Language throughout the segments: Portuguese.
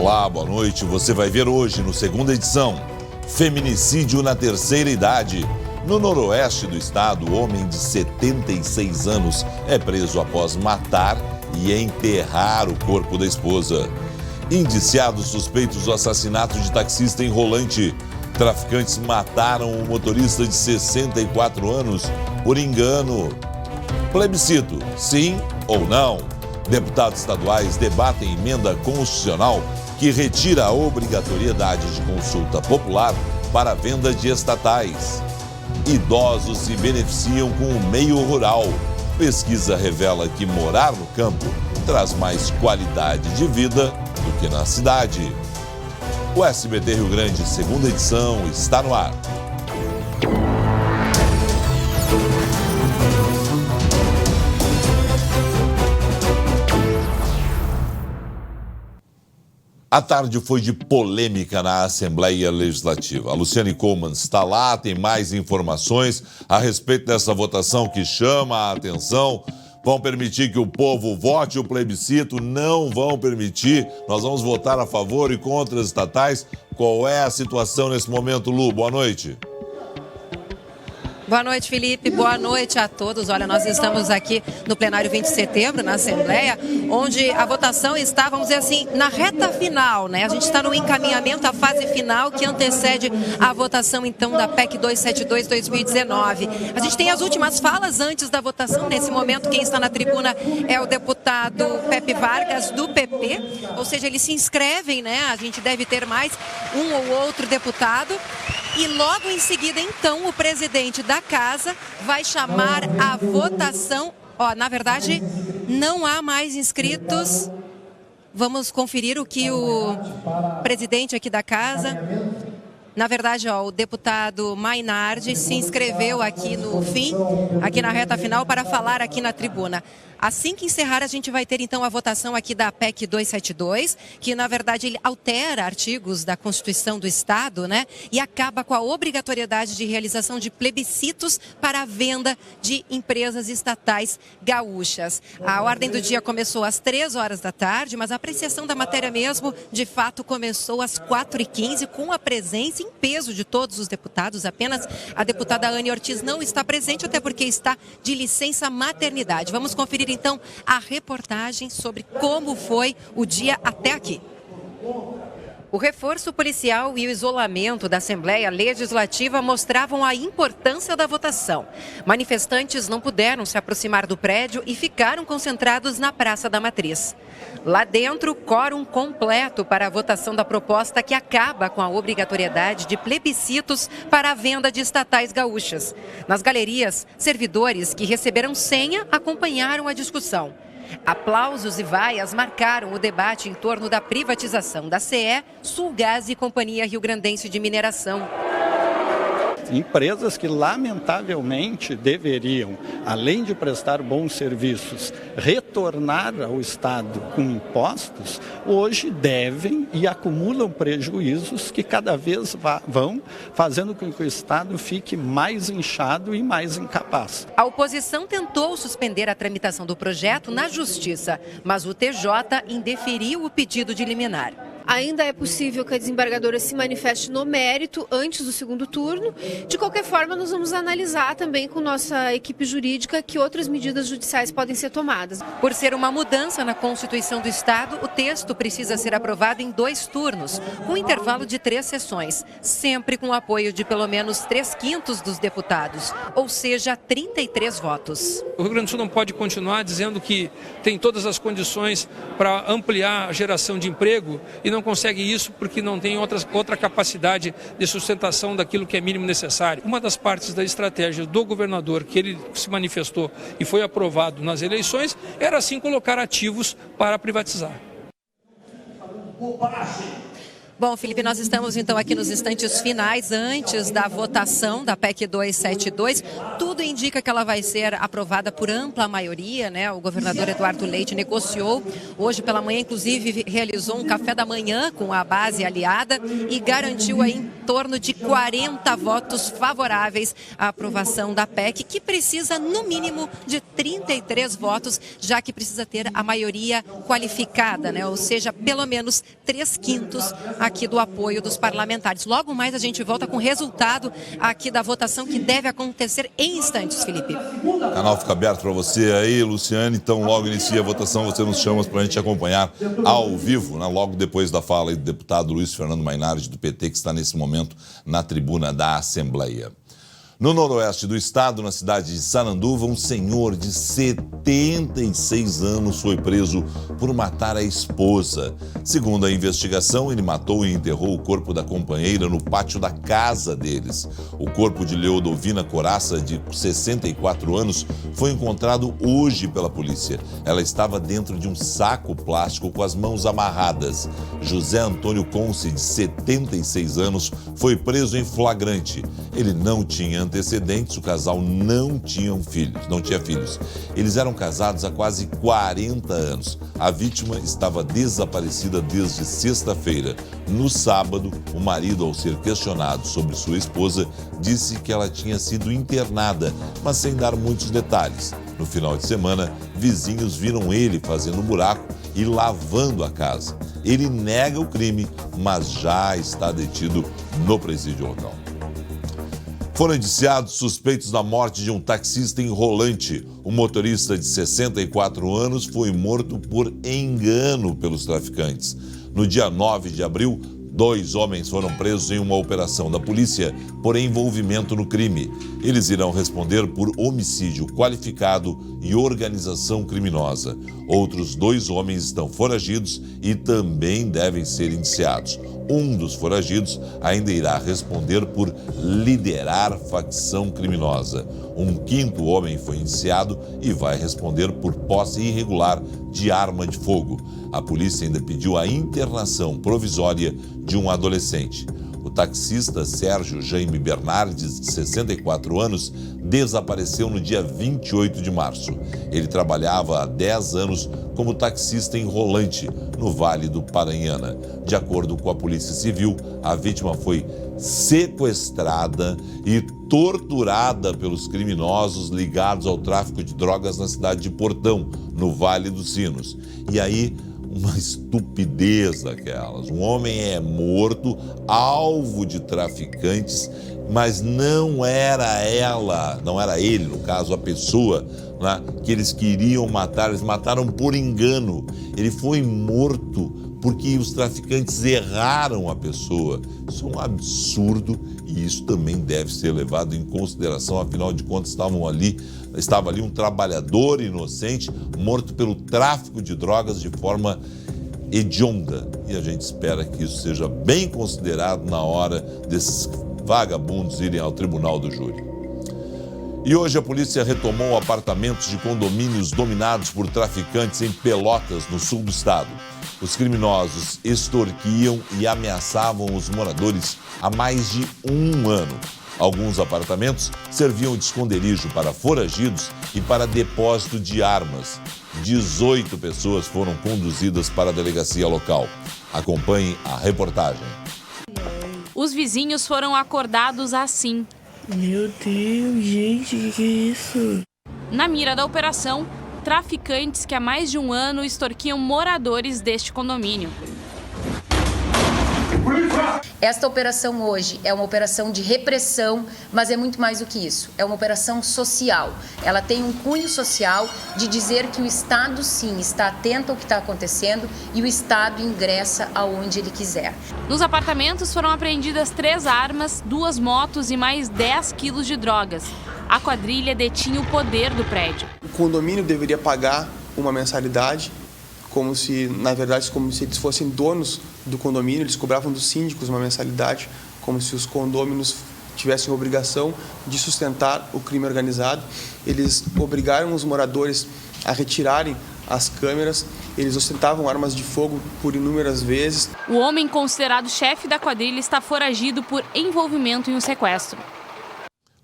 Olá, boa noite. Você vai ver hoje, no segunda edição, feminicídio na terceira idade. No noroeste do estado, homem de 76 anos é preso após matar e enterrar o corpo da esposa. Indiciados suspeitos do assassinato de taxista em Rolante. Traficantes mataram um motorista de 64 anos por engano. Plebiscito, sim ou não? Deputados estaduais debatem emenda constitucional que retira a obrigatoriedade de consulta popular para a venda de estatais. Idosos se beneficiam com o meio rural. Pesquisa revela que morar no campo traz mais qualidade de vida do que na cidade. O SBT Rio Grande, segunda edição, está no ar. A tarde foi de polêmica na Assembleia Legislativa. A Luciane Coleman está lá, tem mais informações a respeito dessa votação que chama a atenção. Vão permitir que o povo vote o plebiscito? Não vão permitir. Nós vamos votar a favor e contra as estatais. Qual é a situação nesse momento, Lu? Boa noite. Boa noite, Felipe. Boa noite a todos. Olha, nós estamos aqui no plenário 20 de setembro, na Assembleia, onde a votação está, vamos dizer assim, na reta final, né? A gente está no encaminhamento, a fase final que antecede a votação, então, da PEC 272-2019. A gente tem as últimas falas antes da votação. Nesse momento, quem está na tribuna é o deputado Pepe Vargas, do PP. Ou seja, eles se inscrevem, né? A gente deve ter mais um ou outro deputado. E logo em seguida, então, o presidente da casa vai chamar a votação. Na verdade, não há mais inscritos. Vamos conferir o que o presidente aqui da casa... Na verdade, o deputado Mainardi se inscreveu aqui no fim, aqui na reta final, para falar aqui na tribuna. Assim que encerrar, a gente vai ter então a votação aqui da PEC 272, que na verdade ele altera artigos da Constituição do Estado, né? E acaba com a obrigatoriedade de realização de plebiscitos para a venda de empresas estatais gaúchas. A ordem do dia começou às 3 horas da tarde, mas a apreciação da matéria mesmo, de fato, começou às 4h15, com a presença em peso de todos os deputados. Apenas a deputada Anne Ortiz não está presente, até porque está de licença maternidade. Vamos conferir então a reportagem sobre como foi o dia até aqui. O reforço policial e o isolamento da Assembleia Legislativa mostravam a importância da votação. Manifestantes não puderam se aproximar do prédio e ficaram concentrados na Praça da Matriz. Lá dentro, quórum completo para a votação da proposta que acaba com a obrigatoriedade de plebiscitos para a venda de estatais gaúchas. Nas galerias, servidores que receberam senha acompanharam a discussão. Aplausos e vaias marcaram o debate em torno da privatização da CE, Sulgás e Companhia Rio-Grandense de Mineração. Empresas que, lamentavelmente, deveriam, além de prestar bons serviços, retornar ao Estado com impostos, hoje devem e acumulam prejuízos que cada vez vão fazendo com que o Estado fique mais inchado e mais incapaz. A oposição tentou suspender a tramitação do projeto na Justiça, mas o TJ indeferiu o pedido de liminar. Ainda é possível que a desembargadora se manifeste no mérito antes do segundo turno. De qualquer forma, nós vamos analisar também com nossa equipe jurídica que outras medidas judiciais podem ser tomadas. Por ser uma mudança na Constituição do Estado, o texto precisa ser aprovado em 2 turnos, com intervalo de 3 sessões, sempre com o apoio de pelo menos 3/5 dos deputados, ou seja, 33 votos. O Rio Grande do Sul não pode continuar dizendo que tem todas as condições para ampliar a geração de emprego e não consegue isso porque não tem outra capacidade de sustentação daquilo que é mínimo necessário. Uma das partes da estratégia do governador, que ele se manifestou e foi aprovado nas eleições, era assim colocar ativos para privatizar. Bom, Felipe, nós estamos então aqui nos instantes finais, antes da votação da PEC 272. Tudo indica que ela vai ser aprovada por ampla maioria, né? O governador Eduardo Leite negociou hoje pela manhã, inclusive realizou um café da manhã com a base aliada e garantiu aí em torno de 40 votos favoráveis à aprovação da PEC, que precisa no mínimo de 33 votos, já que precisa ter a maioria qualificada, né? Ou seja, pelo menos 3/5 aqui do apoio dos parlamentares. Logo mais a gente volta com o resultado aqui da votação, que deve acontecer em instantes, Felipe. O canal fica aberto para você aí, Luciane. Então, logo inicia a votação, você nos chama para a gente acompanhar ao vivo, né? Logo depois da fala do deputado Luiz Fernando Mainardi, do PT, que está nesse momento na tribuna da Assembleia. No noroeste do estado, na cidade de Sananduva, um senhor de 76 anos foi preso por matar a esposa. Segundo a investigação, ele matou e enterrou o corpo da companheira no pátio da casa deles. O corpo de Leodovina Coraça, de 64 anos, foi encontrado hoje pela polícia. Ela estava dentro de um saco plástico com as mãos amarradas. José Antônio Conce, de 76 anos, foi preso em flagrante. Ele não tinha antecedentes, o casal não tinha filhos. Eles eram casados há quase 40 anos. A vítima estava desaparecida desde sexta-feira. No sábado, o marido, ao ser questionado sobre sua esposa, disse que ela tinha sido internada, mas sem dar muitos detalhes. No final de semana, vizinhos viram ele fazendo buraco e lavando a casa. Ele nega o crime, mas já está detido no presídio local. Foram indiciados suspeitos da morte de um taxista em Rolante. O motorista de 64 anos foi morto por engano pelos traficantes. No dia 9 de abril, 2 homens foram presos em uma operação da polícia por envolvimento no crime. Eles irão responder por homicídio qualificado e organização criminosa. Outros 2 homens estão foragidos e também devem ser indiciados. Um dos foragidos ainda irá responder por liderar facção criminosa. Um 5º homem foi indiciado e vai responder por posse irregular de arma de fogo. A polícia ainda pediu a internação provisória de um adolescente. O taxista Sérgio Jaime Bernardes, de 64 anos, desapareceu no dia 28 de março. Ele trabalhava há 10 anos como taxista em Rolante, no Vale do Paranhana. De acordo com a Polícia Civil, a vítima foi sequestrada e torturada pelos criminosos ligados ao tráfico de drogas na cidade de Portão, no Vale dos Sinos. E aí, uma estupidez daquelas. Um homem é morto, alvo de traficantes, mas não era ela, não era ele, no caso, a pessoa, né, que eles queriam matar. Eles mataram por engano. Ele foi morto porque os traficantes erraram a pessoa. Isso é um absurdo e isso também deve ser levado em consideração. Afinal de contas, estava ali um trabalhador inocente morto pelo tráfico de drogas de forma hedionda. E a gente espera que isso seja bem considerado na hora desses vagabundos irem ao tribunal do júri. E hoje a polícia retomou apartamentos de condomínios dominados por traficantes em Pelotas, no sul do estado. Os criminosos extorquiam e ameaçavam os moradores há mais de um ano. Alguns apartamentos serviam de esconderijo para foragidos e para depósito de armas. 18 pessoas foram conduzidas para a delegacia local. Acompanhe a reportagem. Os vizinhos foram acordados assim. Meu Deus, gente, que é isso? Na mira da operação, traficantes que há mais de um ano extorquiam moradores deste condomínio. Esta operação hoje é uma operação de repressão, mas é muito mais do que isso. É uma operação social. Ela tem um cunho social de dizer que o Estado, sim, está atento ao que está acontecendo e o Estado ingressa aonde ele quiser. Nos apartamentos foram apreendidas 3 armas, 2 motos e mais 10 quilos de drogas. A quadrilha detinha o poder do prédio. O condomínio deveria pagar uma mensalidade, como se eles fossem donos do condomínio. Eles cobravam dos síndicos uma mensalidade, como se os condôminos tivessem a obrigação de sustentar o crime organizado. Eles obrigaram os moradores a retirarem as câmeras. Eles ostentavam armas de fogo por inúmeras vezes. O homem considerado chefe da quadrilha está foragido por envolvimento em um sequestro.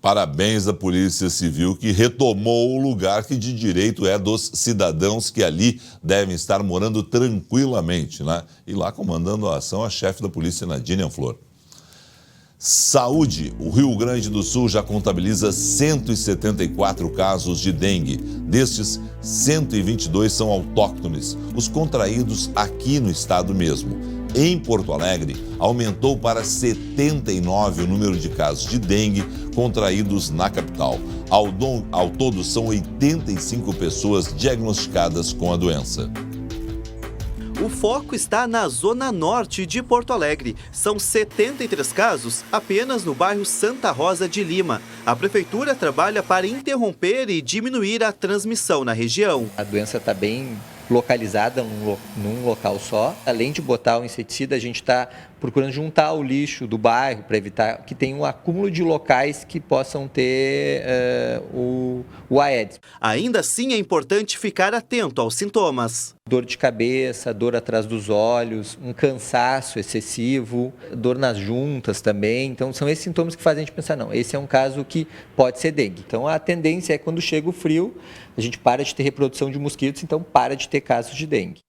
Parabéns à Polícia Civil, que retomou o lugar que de direito é dos cidadãos que ali devem estar morando tranquilamente, né? E lá comandando a ação a chefe da polícia, Nadine Anflor. Saúde. O Rio Grande do Sul já contabiliza 174 casos de dengue. Destes, 122 são autóctones, os contraídos aqui no estado mesmo. Em Porto Alegre, aumentou para 79 o número de casos de dengue contraídos na capital. Ao todo, são 85 pessoas diagnosticadas com a doença. O foco está na zona norte de Porto Alegre. São 73 casos apenas no bairro Santa Rosa de Lima. A prefeitura trabalha para interromper e diminuir a transmissão na região. A doença está bem localizada num local só. Além de botar o inseticida, a gente está procurando juntar o lixo do bairro para evitar que tenha um acúmulo de locais que possam ter o Aedes. Ainda assim, é importante ficar atento aos sintomas. Dor de cabeça, dor atrás dos olhos, um cansaço excessivo, dor nas juntas também. Então, são esses sintomas que fazem a gente pensar, não, esse é um caso que pode ser dengue. Então, a tendência é quando chega o frio, a gente para de ter reprodução de mosquitos, então para de ter casos de dengue.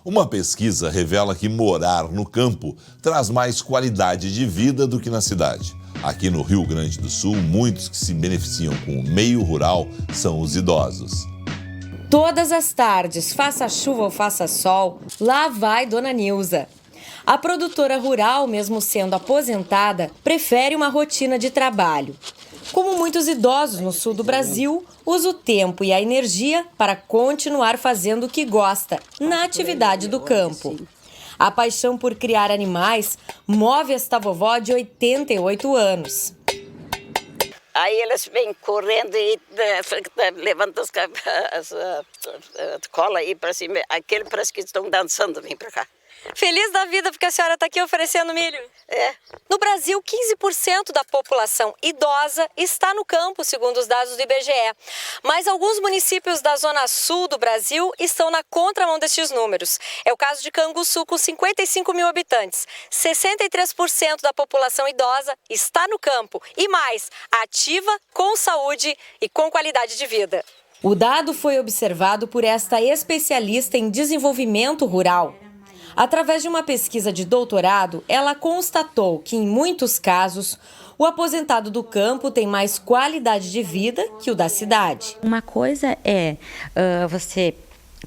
Uma pesquisa revela que morar no campo traz mais qualidade de vida do que na cidade. Aqui no Rio Grande do Sul, muitos que se beneficiam com o meio rural são os idosos. Todas as tardes, faça chuva ou faça sol, lá vai Dona Nilza. A produtora rural, mesmo sendo aposentada, prefere uma rotina de trabalho. Como muitos idosos no sul do Brasil, usa o tempo e a energia para continuar fazendo o que gosta, na atividade do campo. A paixão por criar animais move esta vovó de 88 anos. Aí eles vêm correndo e levantam as cola aí para cima. Aquele parece que estão dançando, vem para cá. Feliz da vida porque a senhora está aqui oferecendo milho. É. No Brasil, 15% da população idosa está no campo, segundo os dados do IBGE. Mas alguns municípios da zona sul do Brasil estão na contramão destes números. É o caso de Canguçu, com 55 mil habitantes. 63% da população idosa está no campo e mais, ativa, com saúde e com qualidade de vida. O dado foi observado por esta especialista em desenvolvimento rural. Através de uma pesquisa de doutorado, ela constatou que, em muitos casos, o aposentado do campo tem mais qualidade de vida que o da cidade. Uma coisa é você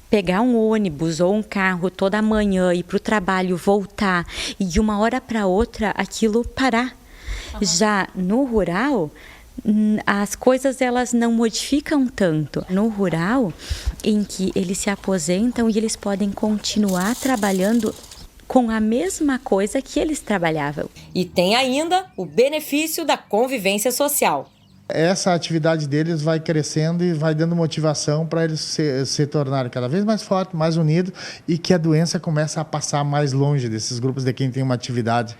pegar um ônibus ou um carro toda manhã, ir para o trabalho, voltar e de uma hora para outra aquilo parar. Já no rural, as coisas elas não modificam tanto. No rural, em que eles se aposentam e eles podem continuar trabalhando com a mesma coisa que eles trabalhavam. E tem ainda o benefício da convivência social. Essa atividade deles vai crescendo e vai dando motivação para eles se tornarem cada vez mais fortes, mais unidos e que a doença começa a passar mais longe desses grupos de quem tem uma atividade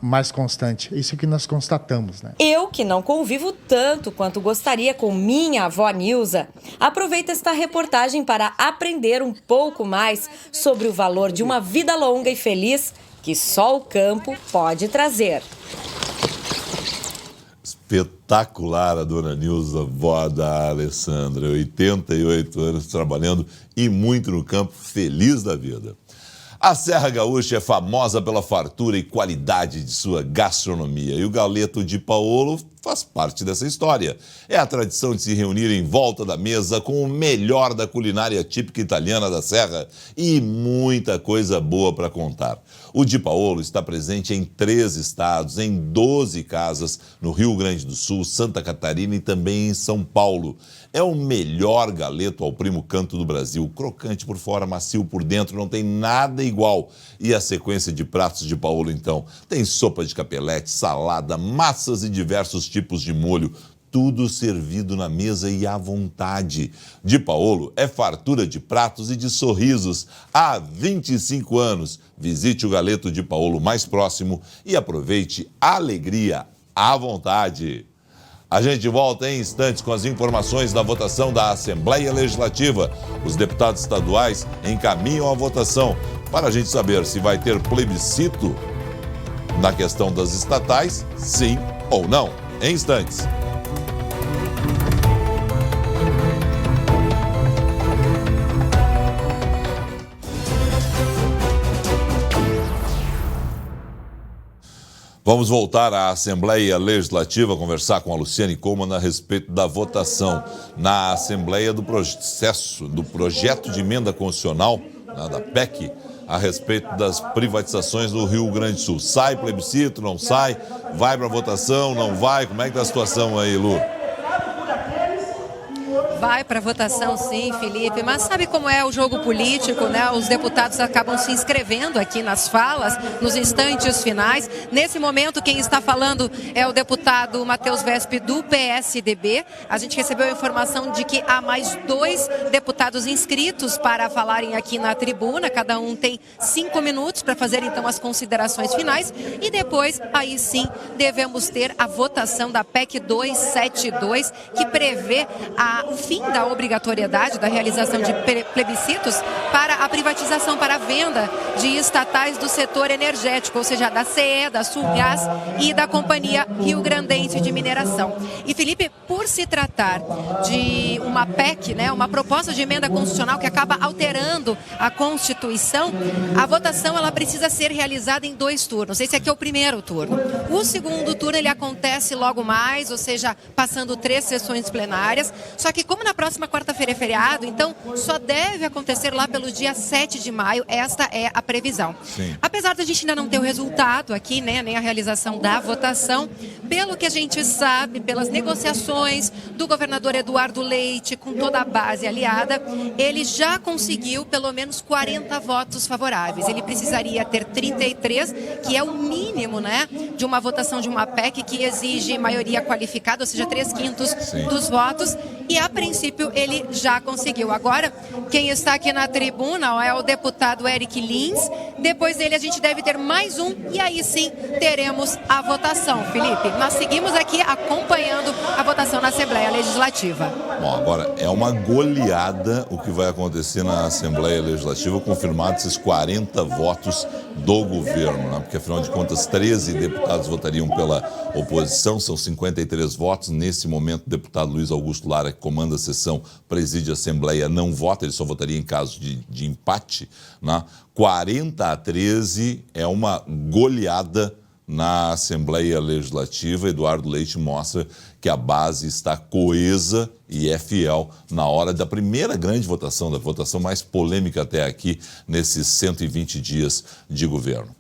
mais constante. Isso que nós constatamos, né? Eu, que não convivo tanto quanto gostaria com minha avó Nilza, aproveito esta reportagem para aprender um pouco mais sobre o valor de uma vida longa e feliz que só o campo pode trazer. Espetacular a dona Nilza, vó da Alessandra, 88 anos trabalhando e muito no campo, feliz da vida. A Serra Gaúcha é famosa pela fartura e qualidade de sua gastronomia e o galeto de Paolo faz parte dessa história. É a tradição de se reunir em volta da mesa com o melhor da culinária típica italiana da Serra e muita coisa boa para contar. O Di Paolo está presente em 3 estados, em 12 casas, no Rio Grande do Sul, Santa Catarina e também em São Paulo. É o melhor galeto ao primo canto do Brasil, crocante por fora, macio por dentro, não tem nada igual. E a sequência de pratos de Paolo, então? Tem sopa de capelete, salada, massas e diversos tipos de molho, tudo servido na mesa e à vontade. Di Paolo é fartura de pratos e de sorrisos há 25 anos. Visite o galeto Di Paolo mais próximo e aproveite a alegria à vontade. A gente volta em instantes com as informações da votação da Assembleia Legislativa. Os deputados estaduais encaminham a votação para a gente saber se vai ter plebiscito na questão das estatais, sim ou não. Em instantes. Vamos voltar à Assembleia Legislativa, conversar com a Luciane Coman a respeito da votação na Assembleia do projeto de emenda constitucional, da PEC, a respeito das privatizações do Rio Grande do Sul. Sai plebiscito, não sai? Vai para votação, não vai? Como é que está a situação aí, Lu? Vai para votação, sim, Felipe, mas sabe como é o jogo político, né? Os deputados acabam se inscrevendo aqui nas falas, nos instantes finais. Nesse momento, quem está falando é o deputado Matheus Wesp, do PSDB. A gente recebeu a informação de que há mais 2 deputados inscritos para falarem aqui na tribuna. Cada um tem 5 minutos para fazer, então, as considerações finais. E depois, aí sim, devemos ter a votação da PEC 272, que prevê o fim da obrigatoriedade da realização de plebiscitos para a privatização, para a venda de estatais do setor energético, ou seja, da CE, da Sulgás e da Companhia Rio Grandense de Mineração. E, Felipe, por se tratar de uma PEC, né, uma proposta de emenda constitucional que acaba alterando a Constituição, a votação ela precisa ser realizada em 2 turnos. Esse aqui é o primeiro turno. O segundo turno ele acontece logo mais, ou seja, passando 3 sessões plenárias, só que como na próxima quarta-feira é feriado, então só deve acontecer lá pelo dia 7 de maio, esta é a previsão. Sim. Apesar de a gente ainda não ter o resultado aqui, né, nem a realização da votação, pelo que a gente sabe, pelas negociações do governador Eduardo Leite com toda a base aliada, ele já conseguiu pelo menos 40 votos favoráveis. Ele precisaria ter 33, que é o mínimo, né, de uma votação de uma PEC que exige maioria qualificada, ou seja, 3/5 dos votos, e a princípio ele já conseguiu. Agora, quem está aqui na tribuna é o deputado Eric Lins. Depois dele a gente deve ter mais um e aí sim teremos a votação, Felipe. Nós seguimos aqui acompanhando a votação na Assembleia Legislativa. Bom, agora é uma goleada o que vai acontecer na Assembleia Legislativa, confirmado esses 40 votos do governo, né? Porque afinal de contas 13 deputados votariam pela oposição, são 53 votos. Nesse momento o deputado Luiz Augusto Lara, que comanda a sessão, preside a Assembleia, não vota, ele só votaria em caso de empate, né? 40-13 é uma goleada na Assembleia Legislativa. Eduardo Leite mostra que a base está coesa e é fiel na hora da primeira grande votação, da votação mais polêmica até aqui nesses 120 dias de governo.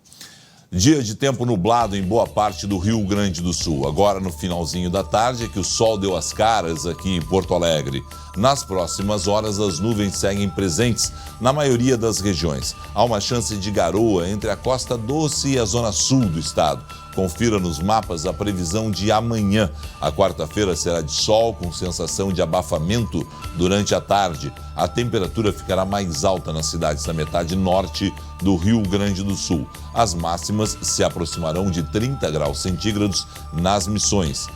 Dia de tempo nublado em boa parte do Rio Grande do Sul. Agora, no finalzinho da tarde, é que o sol deu as caras aqui em Porto Alegre. Nas próximas horas, as nuvens seguem presentes na maioria das regiões. Há uma chance de garoa entre a Costa Doce e a zona sul do estado. Confira nos mapas a previsão de amanhã. A quarta-feira será de sol com sensação de abafamento durante a tarde. A temperatura ficará mais alta nas cidades da metade norte do Rio Grande do Sul. As máximas se aproximarão de 30 graus centígrados nas Missões.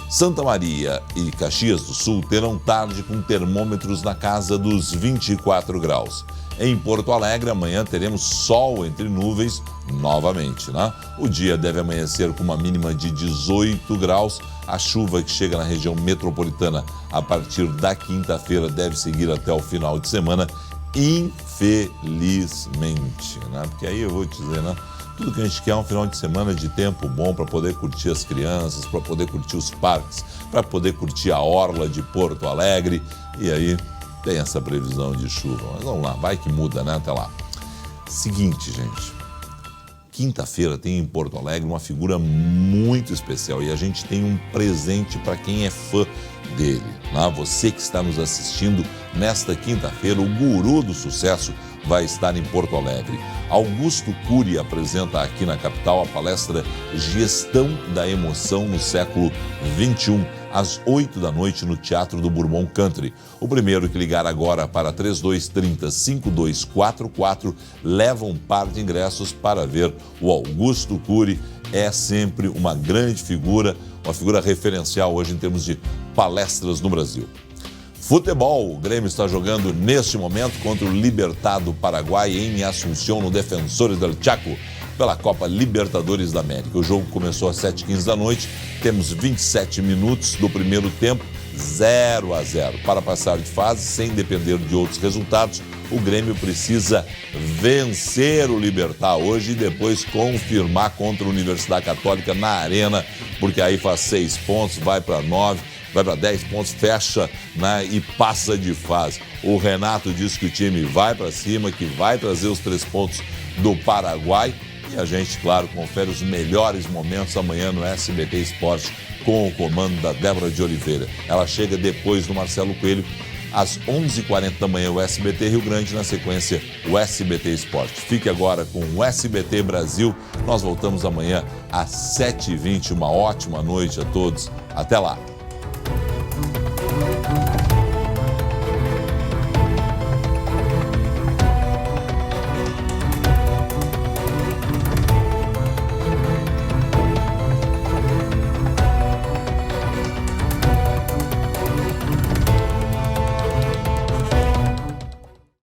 Santa Maria e Caxias do Sul terão tarde com termômetros na casa dos 24 graus. Em Porto Alegre, amanhã teremos sol entre nuvens novamente, né? O dia deve amanhecer com uma mínima de 18 graus. A chuva que chega na região metropolitana a partir da quinta-feira deve seguir até o final de semana, infelizmente, né? Porque aí eu vou te dizer, né? Tudo que a gente quer é um final de semana de tempo bom para poder curtir as crianças, para poder curtir os parques, para poder curtir a orla de Porto Alegre. E aí tem essa previsão de chuva. Mas vamos lá, vai que muda, né? Até lá. Seguinte, gente. Quinta-feira tem em Porto Alegre uma figura muito especial e a gente tem um presente para quem é fã dele, né? Você que está nos assistindo nesta quinta-feira, o guru do sucesso vai estar em Porto Alegre. Augusto Cury apresenta aqui na capital a palestra Gestão da Emoção no Século XXI, às 8 da noite no Teatro do Bourbon Country. O primeiro que ligar agora para 3230-5244 leva um par de ingressos para ver o Augusto Cury. É sempre uma grande figura, uma figura referencial hoje em termos de palestras no Brasil. Futebol, o Grêmio está jogando neste momento contra o Libertad do Paraguai em Assunção, no Defensores del Chaco, pela Copa Libertadores da América. O jogo começou às 7h15 da noite, temos 27 minutos do primeiro tempo, 0-0. Para passar de fase, sem depender de outros resultados, o Grêmio precisa vencer o Libertad hoje e depois confirmar contra a Universidade Católica na Arena, porque aí faz 6 pontos, vai para 9, vai para 10 pontos, fecha, né, e passa de fase. O Renato disse que o time vai para cima, que vai trazer os 3 pontos do Paraguai. E a gente, claro, confere os melhores momentos amanhã no SBT Esporte com o comando da Débora de Oliveira. Ela chega depois do Marcelo Coelho, às 11h40 da manhã, o SBT Rio Grande, na sequência, o SBT Esporte. Fique agora com o SBT Brasil. Nós voltamos amanhã às 7h20. Uma ótima noite a todos. Até lá.